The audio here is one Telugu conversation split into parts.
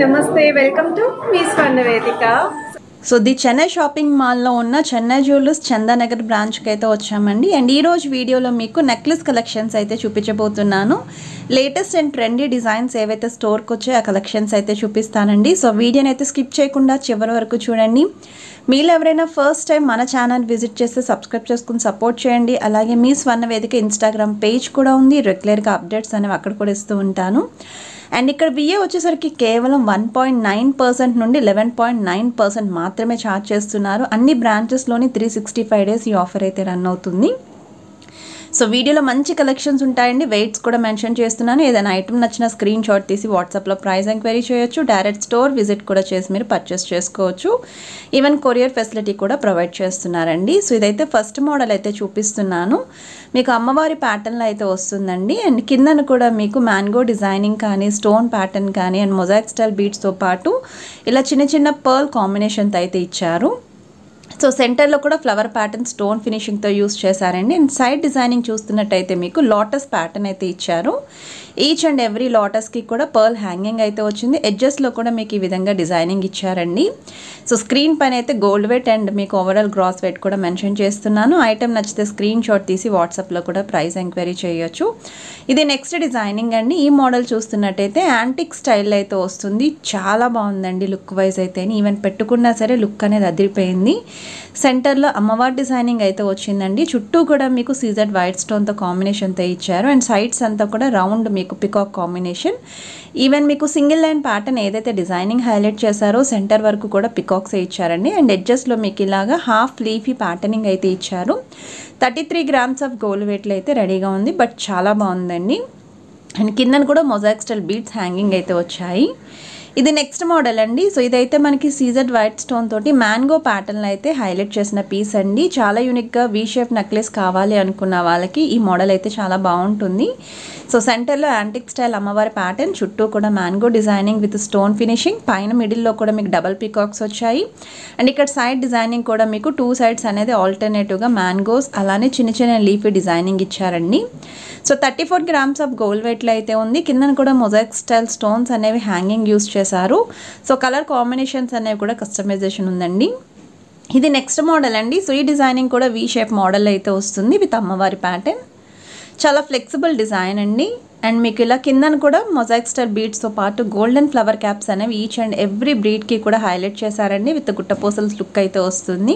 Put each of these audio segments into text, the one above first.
నమస్తే వెల్కమ్ టు మీ Swarnavedika. So the Chennai shopping మాల్లో ఉన్న చెన్నై జ్యువెలర్స్ చందానగర్ బ్రాంచ్కి అయితే వచ్చామండి. అండ్ ఈరోజు వీడియోలో మీకు నెక్లెస్ కలెక్షన్స్ అయితే చూపించబోతున్నాను. లేటెస్ట్ అండ్ ట్రెండీ డిజైన్స్ ఏవైతే స్టోర్కి వచ్చాయో ఆ కలెక్షన్స్ అయితే చూపిస్తానండి. సో వీడియోని అయితే స్కిప్ చేయకుండా చివరి వరకు చూడండి. మీరు ఎవరైనా ఫస్ట్ టైం మన ఛానల్ విజిట్ చేస్తే సబ్స్క్రైబ్ చేసుకుని సపోర్ట్ చేయండి. అలాగే మీ స్వర్ణవేదిక ఇన్స్టాగ్రామ్ పేజ్ కూడా ఉంది. రెగ్యులర్గా అప్డేట్స్ అనేవి అక్కడ కూడా ఇస్తూ ఉంటాను. అండ్ ఇక్కడ విఏ వచ్చేసరికి కేవలం 1.9% నుండి 11.9% మాత్రమే ఛార్జ్ చేస్తున్నారు. అన్ని బ్రాంచెస్లోని 365 డేస్ ఈ ఆఫర్ అయితే రన్ అవుతుంది. సో వీడియోలో మంచి కలెక్షన్స్ ఉంటాయండి. వెయిట్స్ కూడా మెన్షన్ చేస్తున్నాను. ఏదైనా ఐటమ్ నచ్చిన స్క్రీన్ షాట్ తీసి వాట్సాప్లో ప్రైస్ ఎంక్వైరీ చేయొచ్చు. డైరెక్ట్ స్టోర్ విజిట్ కూడా చేసి మీరు పర్చేస్ చేసుకోవచ్చు. ఈవెన్ కొరియర్ ఫెసిలిటీ కూడా ప్రొవైడ్ చేస్తున్నారండి. సో ఇదైతే ఫస్ట్ మోడల్ అయితే చూపిస్తున్నాను. మీకు అమ్మవారి ప్యాటర్న్లో అయితే వస్తుందండి. అండ్ కిందన కూడా మీకు మ్యాంగో డిజైనింగ్ కానీ స్టోన్ ప్యాటర్న్ కానీ అండ్ మొజాయిక్ స్టైల్ బీడ్స్తో పాటు ఇలా చిన్న చిన్న పర్ల్ కాంబినేషన్తో అయితే ఇచ్చారు. సో సెంటర్లో కూడా ఫ్లవర్ ప్యాటర్న్ స్టోన్ ఫినిషింగ్తో యూస్ చేశారండి. అండ్ సైడ్ డిజైనింగ్ చూస్తున్నట్టయితే మీకు లోటస్ ప్యాటర్న్ అయితే ఇచ్చారు. ఈచ్ అండ్ ఎవ్రీ లోటస్కి కూడా పర్ల్ హ్యాంగింగ్ అయితే వచ్చింది. ఎడ్జెస్లో కూడా మీకు ఈ విధంగా డిజైనింగ్ ఇచ్చారండి. సో స్క్రీన్ పైన అయితే గోల్డ్ వెయిట్ అండ్ మీకు ఓవరాల్ గ్రాస్ వెయిట్ కూడా మెన్షన్ చేస్తున్నాను. ఐటమ్ నచ్చితే స్క్రీన్ షాట్ తీసి వాట్సాప్లో కూడా ప్రైస్ ఎంక్వైరీ చేయొచ్చు. ఇది నెక్స్ట్ డిజైనింగ్ అండి. ఈ మోడల్ చూస్తున్నట్టయితే యాంటిక్ స్టైల్ అయితే వస్తుంది. చాలా బాగుందండి లుక్ వైజ్ అయితే. ఈవెన్ పెట్టుకున్నా సరే లుక్ అనేది అదిరిపోయింది. సెంటర్లో అమ్మవారి డిజైనింగ్ అయితే వచ్చిందండి. చుట్టూ కూడా మీకు సీజెడ్ వైట్ స్టోన్తో కాంబినేషన్తో ఇచ్చారు. అండ్ సైడ్స్ అంతా కూడా రౌండ్ మీకు పికాక్ కాంబినేషన్. ఈవెన్ మీకు సింగిల్ లైన్ ప్యాటర్న్ ఏదైతే డిజైనింగ్ హైలైట్ చేశారో సెంటర్ వరకు కూడా పికాక్సే ఇచ్చారండి. అండ్ ఎడ్జెస్లో మీకు ఇలాగా హాఫ్ లీఫీ ప్యాటర్నింగ్ అయితే ఇచ్చారు. 33 grams ఆఫ్ గోల్డ్ వెయిట్లో అయితే రెడీగా ఉంది. బట్ చాలా బాగుందండి. అండ్ కిందన కూడా మొజాయిక్ స్టైల్ బీడ్స్ హ్యాంగింగ్ అయితే వచ్చాయి. ఇది నెక్స్ట్ మోడల్ అండి. సో ఇదైతే మనకి సీజెడ్ వైట్ స్టోన్ తోటి మ్యాంగో ప్యాటర్న్లో అయితే హైలైట్ చేసిన పీస్ అండి. చాలా యూనిక్గా వీ షేప్ నెక్లెస్ కావాలి అనుకున్న వాళ్ళకి ఈ మోడల్ అయితే చాలా బాగుంటుంది. సో సెంటర్లో యాంటిక్ స్టైల్ అమ్మవారి ప్యాటర్న్, చుట్టూ కూడా mango designing with stone finishing, పైన మిడిల్లో కూడా మీకు డబల్ పీకాక్స్ వచ్చాయి. అండ్ ఇక్కడ సైడ్ డిజైనింగ్ కూడా మీకు 2 sides అనేది ఆల్టర్నేటివ్గా మ్యాంగోస్ అలానే చిన్న చిన్న లీఫీ డిజైనింగ్ ఇచ్చారండి. సో 34 grams ఆఫ్ గోల్డ్ వెయిట్లో అయితే ఉంది. కిందన కూడా మొజాయిక్ స్టైల్ స్టోన్స్ అనేవి హ్యాంగింగ్ యూస్ చేశారు. సో కలర్ కాంబినేషన్స్ అనేవి కూడా కస్టమైజేషన్ ఉందండి. ఇది నెక్స్ట్ మోడల్ అండి. సో ఈ డిజైనింగ్ కూడా వీ షేప్ మోడల్ అయితే వస్తుంది విత్ అమ్మవారి ప్యాటర్న్. చాలా ఫ్లెక్సిబుల్ డిజైన్ అండి. అండ్ మీకు ఇలా కిందన కూడా మొజాయిక్ స్టైల్ బీడ్స్తో పాటు గోల్డెన్ ఫ్లవర్ క్యాప్స్ అనేవి ఈచ్ అండ్ ఎవ్రీ బ్రీడ్కి కూడా హైలైట్ చేశారండి. విత్ గుట్టపూసల్స్ లుక్ అయితే వస్తుంది.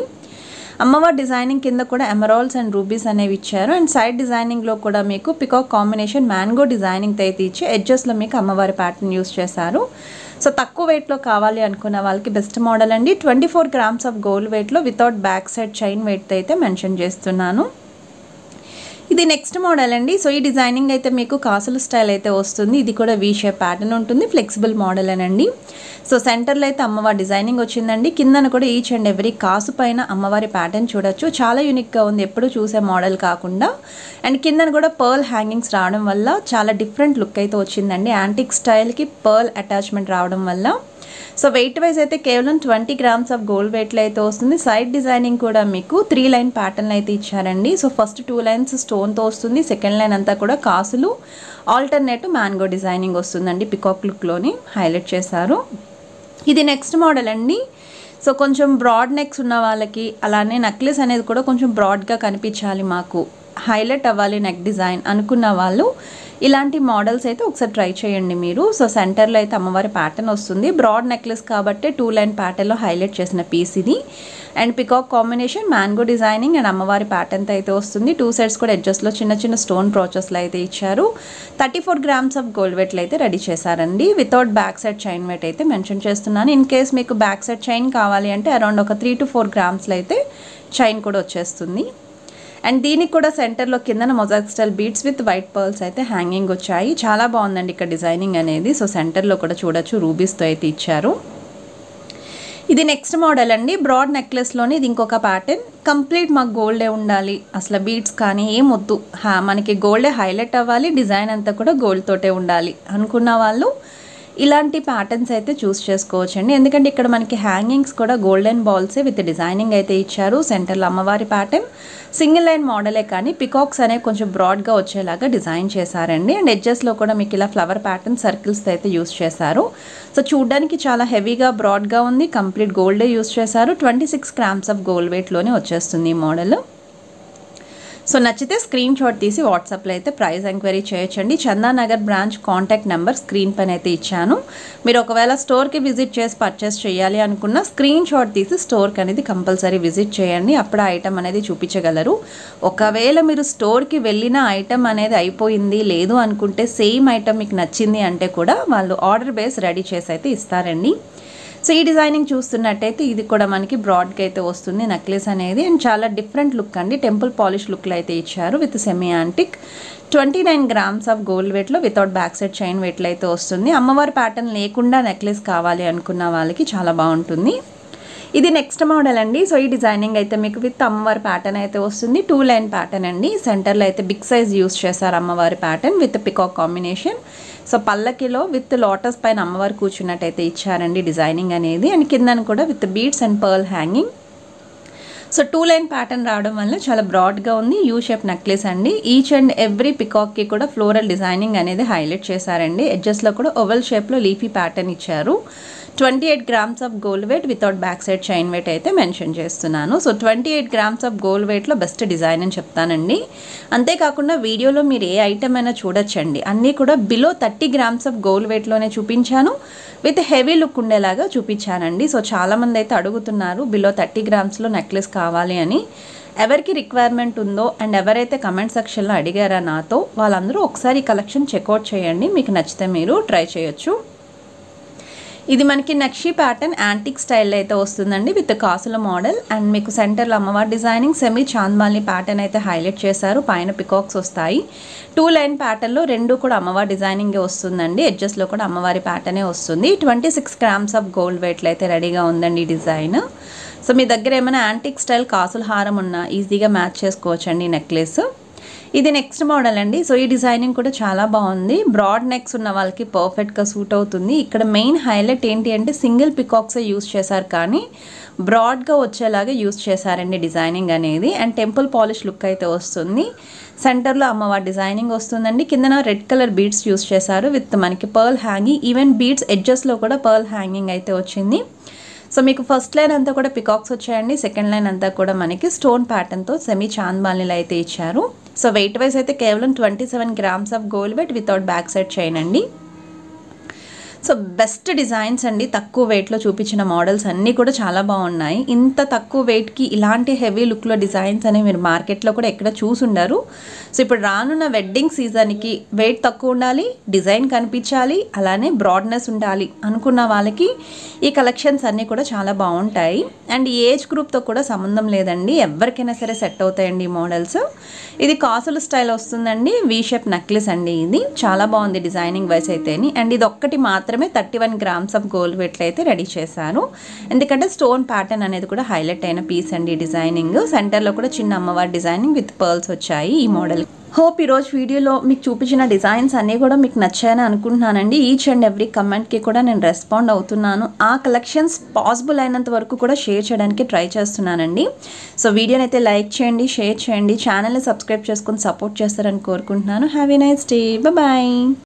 అమ్మవారి డిజైనింగ్ కింద కూడా ఎమరాల్డ్స్ అండ్ రూబీస్ అనేవి ఇచ్చారు. అండ్ సైడ్ డిజైనింగ్లో కూడా మీకు పికాక్ కాంబినేషన్ మ్యాంగో డిజైనింగ్ అయితే ఇచ్చి ఎడ్జెస్లో మీకు అమ్మవారి ప్యాటర్న్ యూస్ చేశారు. సో తక్కువ వెయిట్లో కావాలి అనుకున్న వాళ్ళకి బెస్ట్ మోడల్ అండి. 24 grams ఆఫ్ గోల్డ్ వెయిట్లో without back side chain weight అయితే మెన్షన్ చేస్తున్నాను. ఇది నెక్స్ట్ మోడల్ అండి. సో ఈ డిజైనింగ్ అయితే మీకు కాసుల స్టైల్ అయితే వస్తుంది. ఇది కూడా వీ షేప్ ప్యాటర్న్ ఉంటుంది. ఫ్లెక్సిబుల్ మోడల్ అనండి. సో సెంటర్లో అయితే అమ్మవారి డిజైనింగ్ వచ్చిందండి. కిందన కూడా ఈచ్ అండ్ ఎవ్రీ కాసు పైన అమ్మవారి ప్యాటర్న్ చూడొచ్చు. చాలా యూనిక్గా ఉంది, ఎప్పుడు చూసే మోడల్ కాకుండా. అండ్ కిందన కూడా పర్ల్ హ్యాంగింగ్స్ రావడం వల్ల చాలా డిఫరెంట్ లుక్ అయితే వచ్చిందండి. యాంటిక్ స్టైల్కి పర్ల్ అటాచ్మెంట్ రావడం వల్ల. సో వెయిట్ వైజ్ అయితే కేవలం 20 grams ఆఫ్ గోల్డ్ వెయిట్లో అయితే వస్తుంది. సైడ్ డిజైనింగ్ కూడా మీకు 3 line ప్యాటర్న్ అయితే ఇచ్చారండి. సో ఫస్ట్ 2 lines స్టోన్తో వస్తుంది. సెకండ్ లైన్ అంతా కూడా కాసులు ఆల్టర్నేటివ్ మ్యాంగో డిజైనింగ్ వస్తుందండి. పికాక్ లుక్లోని హైలైట్ చేశారు. ఇది నెక్స్ట్ మోడల్ అండి. సో కొంచెం బ్రాడ్ నెక్స్ ఉన్న వాళ్ళకి, అలానే నెక్లెస్ అనేది కూడా కొంచెం బ్రాడ్గా కనిపించాలి, మాకు హైలైట్ అవ్వాలి నెక్ డిజైన్ అనుకున్న వాళ్ళు ఇలాంటి మోడల్స్ అయితే ఒకసారి ట్రై చేయండి మీరు. సో సెంటర్లో అయితే అమ్మవారి ప్యాటర్న్ వస్తుంది. బ్రాడ్ నెక్లెస్ కాబట్టి 2 line ప్యాటర్న్లో హైలైట్ చేసిన పీస్ ఇది. And peacock combination mango designing and అమ్మవారి ప్యాటర్న్తో అయితే వస్తుంది. 2 sides కూడా ఎడ్జెస్లో చిన్న చిన్న స్టోన్ బ్రోచెస్లో అయితే ఇచ్చారు. 34 grams ఆఫ్ గోల్డ్ వెయిట్లో అయితే రెడీ చేశారండి. Without back side chain weight అయితే మెన్షన్ చేస్తున్నాను. ఇన్ కేస్ మీకు బ్యాక్ సైడ్ చైన్ కావాలి అంటే అరౌండ్ ఒక 3 to 4 grams అయితే చైన్ కూడా వచ్చేస్తుంది. అండ్ దీనికి కూడా సెంటర్లో కిందన mosaic style beads with white pearls అయితే హ్యాంగింగ్ వచ్చాయి. చాలా బాగుందండి ఇక్కడ డిజైనింగ్ అనేది. సో సెంటర్లో కూడా చూడొచ్చు రూబీస్తో అయితే ఇచ్చారు. ఇది నెక్స్ట్ మోడల్ అండి. బ్రాడ్ నెక్లెస్లోని ఇది ఇంకొక ప్యాటర్న్. కంప్లీట్ మాకు గోల్డే ఉండాలి, అసలు బీడ్స్ కానీ ఏం వద్దు, మనకి గోల్డే హైలైట్ అవ్వాలి, డిజైన్ అంతా కూడా గోల్డ్ తోటే ఉండాలి అనుకున్న వాళ్ళు ఇలాంటి ప్యాటర్న్స్ అయితే చూస్ చేసుకోవచ్చండి. ఎందుకంటే ఇక్కడ మనకి హ్యాంగింగ్స్ కూడా గోల్డెన్ బాల్సే విత్ డిజైనింగ్ అయితే ఇచ్చారు. సెంటర్లో అమ్మవారి ప్యాటర్న్, సింగిల్ లైన్ మోడలే కానీ పికాక్స్ అనేవి కొంచెం బ్రాడ్గా వచ్చేలాగా డిజైన్ చేశారండి. అండ్ ఎడ్జెస్లో కూడా మీకు ఇలా ఫ్లవర్ ప్యాటర్న్ సర్కిల్స్తో అయితే యూస్ చేశారు. సో చూడడానికి చాలా హెవీగా బ్రాడ్గా ఉంది. కంప్లీట్ గోల్డే యూస్ చేశారు. 26 grams ఆఫ్ గోల్డ్ వెయిట్లోనే వచ్చేస్తుంది ఈ మోడల్. సో నచ్చితే స్క్రీన్ షాట్ తీసి వాట్సాప్లో అయితే ప్రైస్ ఎంక్వైరీ చేయొచ్చండి. Chandanagar branch contact number screen పైన అయితే ఇచ్చాను. మీరు ఒకవేళ స్టోర్కి విజిట్ చేసి పర్చేస్ చేయాలి అనుకున్న స్క్రీన్ షాట్ తీసి స్టోర్కి అనేది కంపల్సరీ విజిట్ చేయండి. అప్పుడు ఆ ఐటమ్ అనేది చూపించగలరు. ఒకవేళ మీరు స్టోర్కి వెళ్ళిన ఐటమ్ అనేది అయిపోయింది లేదు అనుకుంటే సేమ్ ఐటమ్ మీకు నచ్చింది అంటే కూడా వాళ్ళు ఆర్డర్ బేస్ రెడీ చేసి అయితే ఇస్తారండి. సో ఈ డిజైనింగ్ చూస్తున్నట్టయితే ఇది కూడా మనకి బ్రాడ్గా అయితే వస్తుంది నెక్లెస్ అనేది. అండ్ చాలా డిఫరెంట్ లుక్ అండి. టెంపుల్ పాలిష్ లుక్లో అయితే ఇచ్చారు with semi antique. 29 grams of gold వెయిట్లో వితౌట్ బ్యాక్ సైడ్ చైన్ వెయిట్లో అయితే వస్తుంది. అమ్మవారి ప్యాటర్న్ లేకుండా నెక్లెస్ కావాలి అనుకున్న వాళ్ళకి చాలా బాగుంటుంది. ఇది నెక్స్ట్ మోడల్ అండి. సో ఈ డిజైనింగ్ అయితే మీకు విత్ అమ్మవారి ప్యాటర్న్ అయితే వస్తుంది. 2 లైన్ ప్యాటర్న్ అండి. సెంటర్లో అయితే బిగ్ సైజ్ యూస్ చేశారు అమ్మవారి pattern with peacock combination. So పల్లకిలో విత్ లోటస్ పైన అమ్మవారు కూర్చున్నట్టయితే ఇచ్చారండి డిజైనింగ్ అనేది. అండ్ కిందను కూడా with beads and pearl hanging. So 2 line pattern రావడం వల్ల చాలా బ్రాడ్గా ఉంది. యూ షేప్ నెక్లెస్ అండి. ఈచ్ అండ్ ఎవ్రీ పికాక్కి కూడా ఫ్లోరల్ డిజైనింగ్ అనేది హైలైట్ చేశారండి. ఎడ్జెస్లో కూడా ఓవెల్ షేప్లో లీఫీ ప్యాటర్న్ ఇచ్చారు. 28 grams of gold weight without back side chain weight అయితే మెన్షన్ చేస్తున్నాను. సో 28 grams ఆఫ్ గోల్డ్ వెయిట్లో బెస్ట్ డిజైన్ అని చెప్తానండి. అంతేకాకుండా వీడియోలో మీరు ఏ ఐటమ్ అయినా చూడొచ్చండి. అన్నీ కూడా బిలో 30 grams ఆఫ్ గోల్డ్ వెయిట్లోనే చూపించాను. విత్ హెవీ లుక్ ఉండేలాగా చూపించానండి. సో చాలామంది అయితే అడుగుతున్నారు బిలో 30 grams నెక్లెస్ కావాలి అని. ఎవరికి రిక్వైర్మెంట్ ఉందో అండ్ ఎవరైతే కమెంట్ సెక్షన్లో అడిగారా నాతో వాళ్ళందరూ ఒకసారి కలెక్షన్ చెక్అవుట్ చేయండి. మీకు నచ్చితే మీరు ట్రై చేయొచ్చు. ఇది మనకి నక్షి ప్యాటర్న్ యాంటిక్ స్టైల్లో అయితే వస్తుందండి విత్ కాసుల మోడల్. అండ్ మీకు సెంటర్లో అమ్మవారి డిజైనింగ్ సెమీ చాంద్మాలి ప్యాటర్న్ అయితే హైలైట్ చేశారు. పైన పికాక్స్ వస్తాయి. 2 లైన్ ప్యాటర్న్లో రెండు కూడా అమ్మవారి డిజైనింగే వస్తుందండి. ఎడ్జెస్లో కూడా అమ్మవారి ప్యాటర్నే వస్తుంది. 26 grams ఆఫ్ గోల్డ్ వెయిట్లో అయితే రెడీగా ఉందండి ఈ డిజైన్. సో మీ దగ్గర ఏమైనా యాంటిక్ స్టైల్ కాసుల హారం ఉన్నా ఈజీగా మ్యాచ్ చేసుకోవచ్చండి ఈ నెక్లెస్. ఇది నెక్స్ట్ మోడల్ అండి. సో ఈ డిజైనింగ్ కూడా చాలా బాగుంది. బ్రాడ్ నెక్స్ ఉన్న వాళ్ళకి పర్ఫెక్ట్గా సూట్ అవుతుంది. ఇక్కడ మెయిన్ హైలైట్ ఏంటి అంటే సింగిల్ పికాక్సే యూస్ చేశారు కానీ బ్రాడ్గా వచ్చేలాగా యూస్ చేశారండి డిజైనింగ్ అనేది. అండ్ టెంపుల్ పాలిష్ లుక్ అయితే వస్తుంది. సెంటర్లో అమ్మవారి డిజైనింగ్ వస్తుందండి. కిందన రెడ్ కలర్ బీడ్స్ యూస్ చేశారు విత్ మనకి పర్ల్ హ్యాంగింగ్. ఈవెన్ బీడ్స్ ఎడ్జెస్లో కూడా పర్ల్ హ్యాంగింగ్ అయితే వచ్చింది. సో మీకు ఫస్ట్ లైన్ అంతా కూడా పికాక్స్ వచ్చాయండి. సెకండ్ లైన్ అంతా కూడా మనకి స్టోన్ ప్యాటర్న్తో సెమీ చాంద్బాలిలో అయితే ఇచ్చారు. సో వెయిట్ వైజ్ అయితే కేవలం 27 grams of gold weight without back side chain అండి. సో బెస్ట్ డిజైన్స్ అండి. తక్కువ వెయిట్లో చూపించిన మోడల్స్ అన్నీ కూడా చాలా బాగున్నాయి. ఇంత తక్కువ వెయిట్కి ఇలాంటి హెవీ లుక్లో డిజైన్స్ అనేవి మీరు మార్కెట్లో కూడా ఎక్కడ చూసుండరు. సో ఇప్పుడు రానున్న వెడ్డింగ్ సీజన్కి వెయిట్ తక్కువ ఉండాలి, డిజైన్ కనిపించాలి, అలానే బ్రాడ్నెస్ ఉండాలి అనుకున్న వాళ్ళకి ఈ కలెక్షన్స్ అన్నీ కూడా చాలా బాగుంటాయి. అండ్ ఏజ్ గ్రూప్తో కూడా సంబంధం లేదండి. ఎవరికైనా సరే సెట్ అవుతాయండి ఈ మోడల్స్. ఇది కాసుల స్టైల్ వస్తుందండి. వీ షేప్ నెక్లెస్ అండి. ఇది చాలా బాగుంది డిజైనింగ్ వైస్ అయితేని. అండ్ ఇది ఒక్కటి మాత్రమే 31 grams ఆఫ్ గోల్డ్ వెయిట్లో అయితే రెడీ చేశాను. ఎందుకంటే స్టోన్ ప్యాటర్న్ అనేది కూడా హైలైట్ అయిన పీస్ అండి డిజైనింగ్. సెంటర్లో కూడా చిన్న అమ్మవారి డిజైనింగ్ విత్ పర్ల్స్ వచ్చాయి ఈ మోడల్. హోప్ ఈరోజు వీడియోలో మీకు చూపించిన డిజైన్స్ అన్నీ కూడా మీకు నచ్చాయని అనుకుంటున్నానండి. ఈచ్ అండ్ ఎవ్రీ కమెంట్కి కూడా నేను రెస్పాండ్ అవుతున్నాను. ఆ కలెక్షన్స్ పాసిబుల్ అయినంత వరకు కూడా షేర్ చేయడానికి ట్రై చేస్తున్నానండి. సో వీడియోని అయితే లైక్ చేయండి, షేర్ చేయండి, ఛానల్ని సబ్స్క్రైబ్ చేసుకొని సపోర్ట్ చేస్తారని కోరుకుంటున్నాను. Have a nice day. Bye.